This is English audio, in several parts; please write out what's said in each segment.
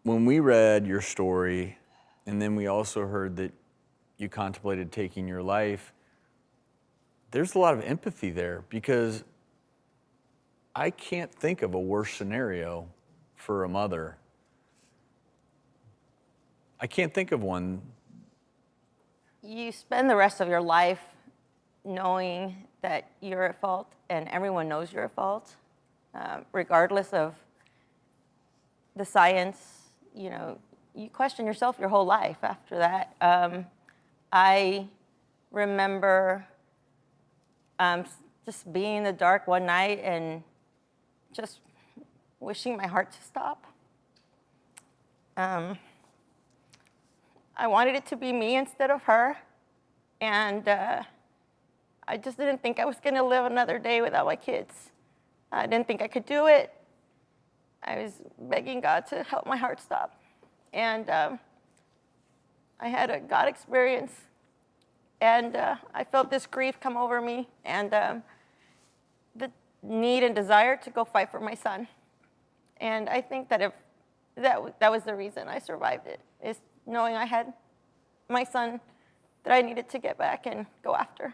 when we read your story, and then we also heard that you contemplated taking your life, there's a lot of empathy there, because I can't think of a worse scenario for a mother. I can't think of one. You spend the rest of your life knowing that you're at fault, and everyone knows you're at fault, regardless of the science. You know, you question yourself your whole life after that. I remember just being in the dark one night and just wishing my heart to stop. I wanted it to be me instead of her, and I just didn't think I was going to live another day without my kids. I didn't think I could do it. I was begging God to help my heart stop. And I had a God experience, and I felt this grief come over me, and the need and desire to go fight for my son. And I think that if that was the reason I survived it, is knowing I had my son that I needed to get back and go after.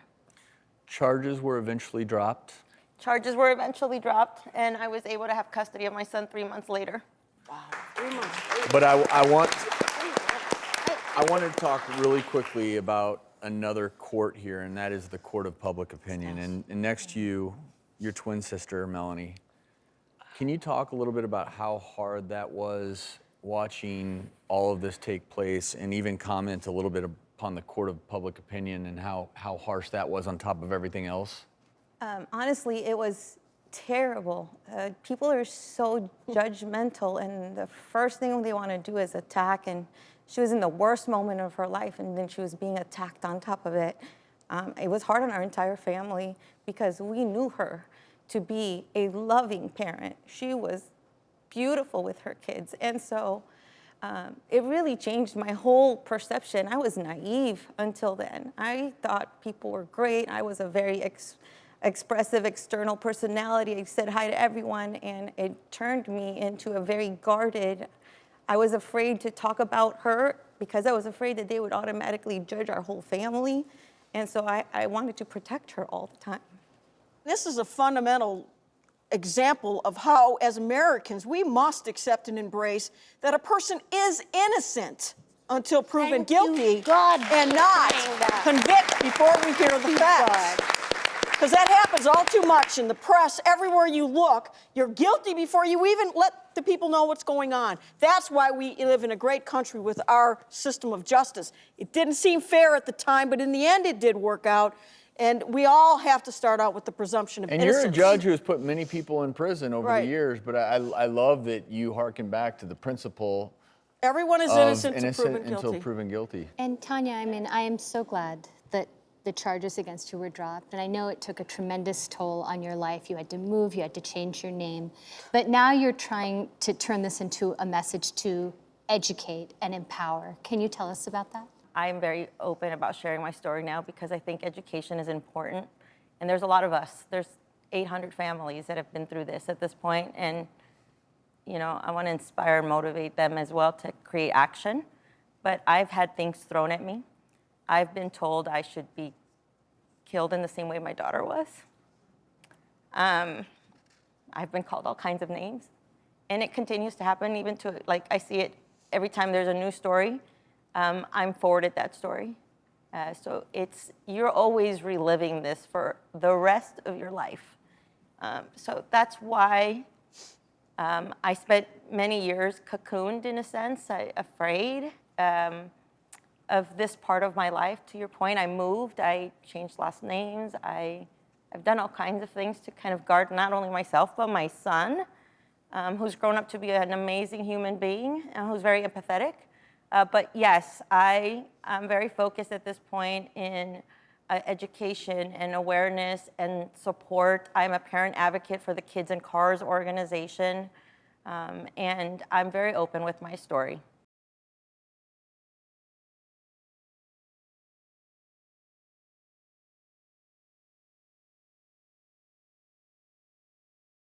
Charges were eventually dropped. Charges were eventually dropped, and I was able to have custody of my son 3 months later. Wow, 3 months. But I want to talk really quickly about another court here, and that is the court of public opinion. And next to you, your twin sister, Melanie. Can you talk a little bit about how hard that was watching all of this take place, and even comment a little bit upon the court of public opinion and how harsh that was on top of everything else? Honestly, it was terrible. People are so judgmental, and the first thing they want to do is attack, and she was in the worst moment of her life, and then she was being attacked on top of it. It was hard on our entire family because we knew her to be a loving parent. She was beautiful with her kids, and so it really changed my whole perception. I was naive until then. I thought people were great. I was a very expressive external personality. I said hi to everyone, and it turned me into a very guarded. I was afraid to talk about her because I was afraid that they would automatically judge our whole family, and so I wanted to protect her all the time. This is a fundamental example of how, as Americans, we must accept and embrace that a person is innocent until proven guilty, and not convict before we hear the facts. Because that happens all too much in the press. Everywhere you look, you're guilty before you even let the people know what's going on. That's why we live in a great country with our system of justice. It didn't seem fair at the time, but in the end it did work out. And we all have to start out with the presumption of innocence. And you're a judge who has put many people in prison over the years, but I love that you hearken back to the principle. Everyone is innocent until proven guilty. And Tania, I mean, I am so glad that the charges against you were dropped. And I know it took a tremendous toll on your life. You had to move, you had to change your name. But now you're trying to turn this into a message to educate and empower. Can you tell us about that? I'm very open about sharing my story now because I think education is important. And there's a lot of us. There's 800 families that have been through this at this point. And, you know, I want to inspire and motivate them as well to create action. But I've had things thrown at me. I've been told I should be killed in the same way my daughter was. I've been called all kinds of names. And it continues to happen even to, like, I see it every time there's a new story. I'm forwarded that story. So you're always reliving this for the rest of your life. So that's why I spent many years cocooned, in a sense, afraid of this part of my life. To your point, I moved, I changed last names, I've done all kinds of things to kind of guard not only myself, but my son, who's grown up to be an amazing human being, who's very empathetic. But yes, I'm very focused at this point in education and awareness and support. I'm a parent advocate for the Kids in Cars organization, and I'm very open with my story.